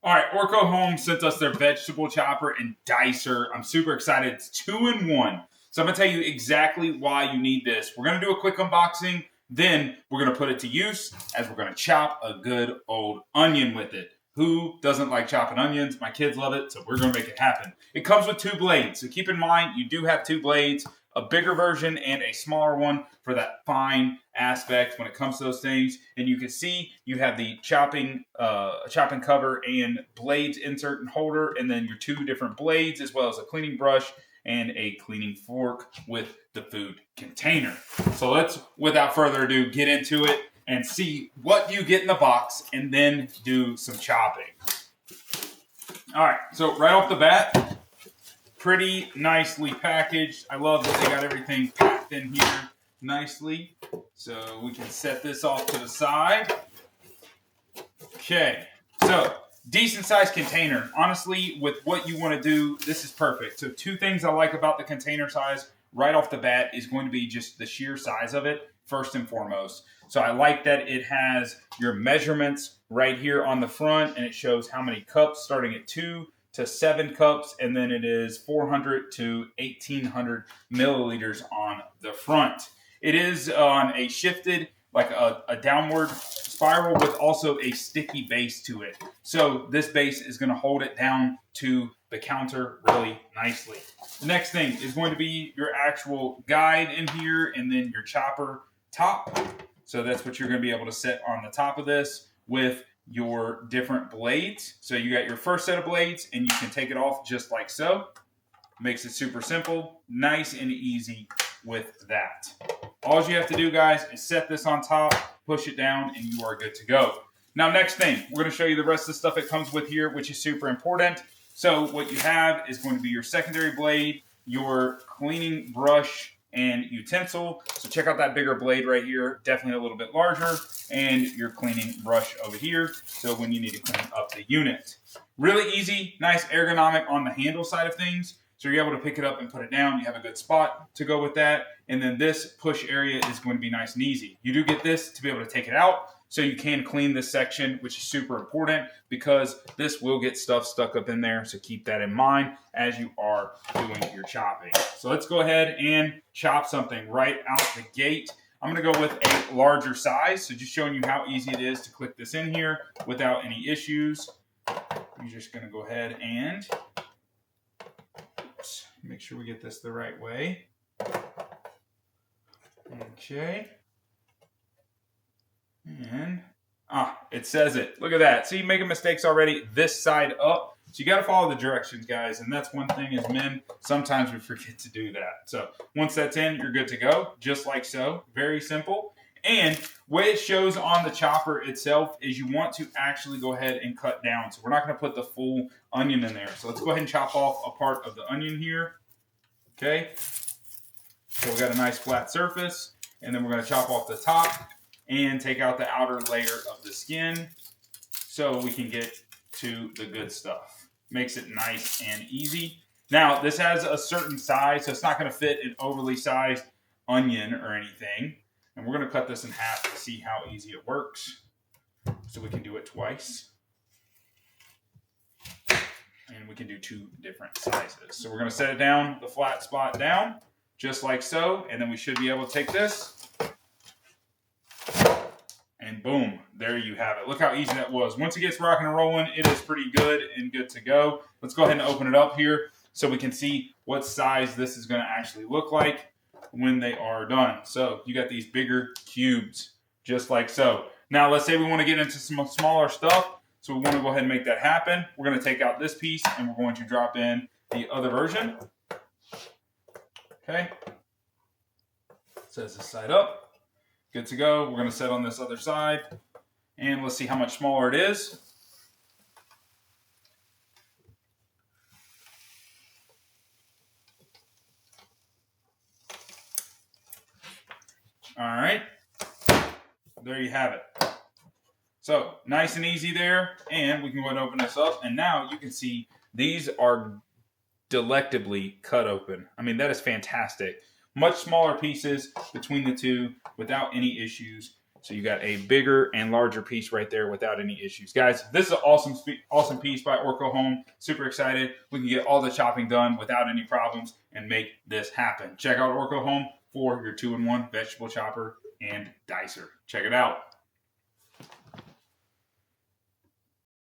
All right, Ourokhome sent us their vegetable chopper and dicer. I'm super excited. It's 2-in-1. So I'm going to tell you exactly why you need this. We're going to do a quick unboxing. Then we're going to put it to use as we're going to chop a good old onion with it. Who doesn't like chopping onions? My kids love it, so we're going to make it happen. It comes with 2 blades. So keep in mind, you do have 2 blades, a bigger version and a smaller one for that fine aspect when it comes to those things. And you can see you have the chopping cover and blades insert and holder, and then your 2 different blades, as well as a cleaning brush and a cleaning fork with the food container. So let's, without further ado, get into it and see what you get in the box and then do some chopping. All right, so right off the bat, pretty nicely packaged. I love that they got everything packed in here nicely. So we can set this off to the side. Okay, so decent sized container. Honestly, with what you want to do, this is perfect. So 2 things I like about the container size right off the bat is going to be just the sheer size of it, first and foremost. So I like that it has your measurements right here on the front, and it shows how many cups, starting at 2 to 7 cups, and then it is 400 to 1800 milliliters on the front. It is on a shifted, like a downward spiral with also a sticky base to it. So this base is going to hold it down to the counter really nicely. The next thing is going to be your actual guide in here, and then your chopper top. So that's what you're going to be able to set on the top of this with your different blades. So you got your first set of blades, and you can take it off just like so. Makes it super simple, nice and easy with that. All you have to do, guys, is set this on top, push it down, and you are good to go. Now, next thing, we're going to show you the rest of the stuff it comes with here, which is super important. So what you have is going to be your secondary blade, your cleaning brush, and utensil. So check out that bigger blade right here, definitely a little bit larger, and your cleaning brush over here, so when you need to clean up the unit. Really easy, nice ergonomic on the handle side of things. So you're able to pick it up and put it down. You have a good spot to go with that. And then this push area is going to be nice and easy. You do get this to be able to take it out, so you can clean this section, which is super important because this will get stuff stuck up in there. So keep that in mind as you are doing your chopping. So let's go ahead and chop something right out the gate. I'm going to go with a larger size. So just showing you how easy it is to click this in here without any issues. You're just going to go ahead and make sure we get this the right way. Okay. And, it says it. Look at that. See, making mistakes already this side up. So you got to follow the directions, guys. And that's one thing as men, sometimes we forget to do that. So once that's in, you're good to go. Just like so. Very simple. And what it shows on the chopper itself is you want to actually go ahead and cut down. So we're not going to put the full onion in there. So let's go ahead and chop off a part of the onion here. Okay. So we got a nice flat surface. And then we're going to chop off the top and take out the outer layer of the skin so we can get to the good stuff. Makes it nice and easy. Now, this has a certain size, so it's not going to fit an overly sized onion or anything. And we're going to cut this in half to see how easy it works. So we can do it twice. And we can do 2 different sizes. So we're going to set it down, the flat spot down, just like so. And then we should be able to take this. And boom, there you have it. Look how easy that was. Once it gets rocking and rolling, it is pretty good and good to go. Let's go ahead and open it up here so we can see what size this is going to actually look like when they are done. So you got these bigger cubes, just like so. Now let's say we want to get into some smaller stuff. So we want to go ahead and make that happen. We're going to take out this piece and we're going to drop in the other version. Okay. Says this side up. Good to go. We're going to set on this other side. And let's see how much smaller it is. All right. There you have it. So nice and easy there. And we can go ahead and open this up. And now you can see these are delectably cut open. I mean, that is fantastic. Much smaller pieces between the two without any issues. So you got a bigger and larger piece right there without any issues. Guys, this is an awesome piece by Ourokhome. Super excited. We can get all the chopping done without any problems and make this happen. Check out Ourokhome for your 2-in-1 vegetable chopper and dicer. Check it out.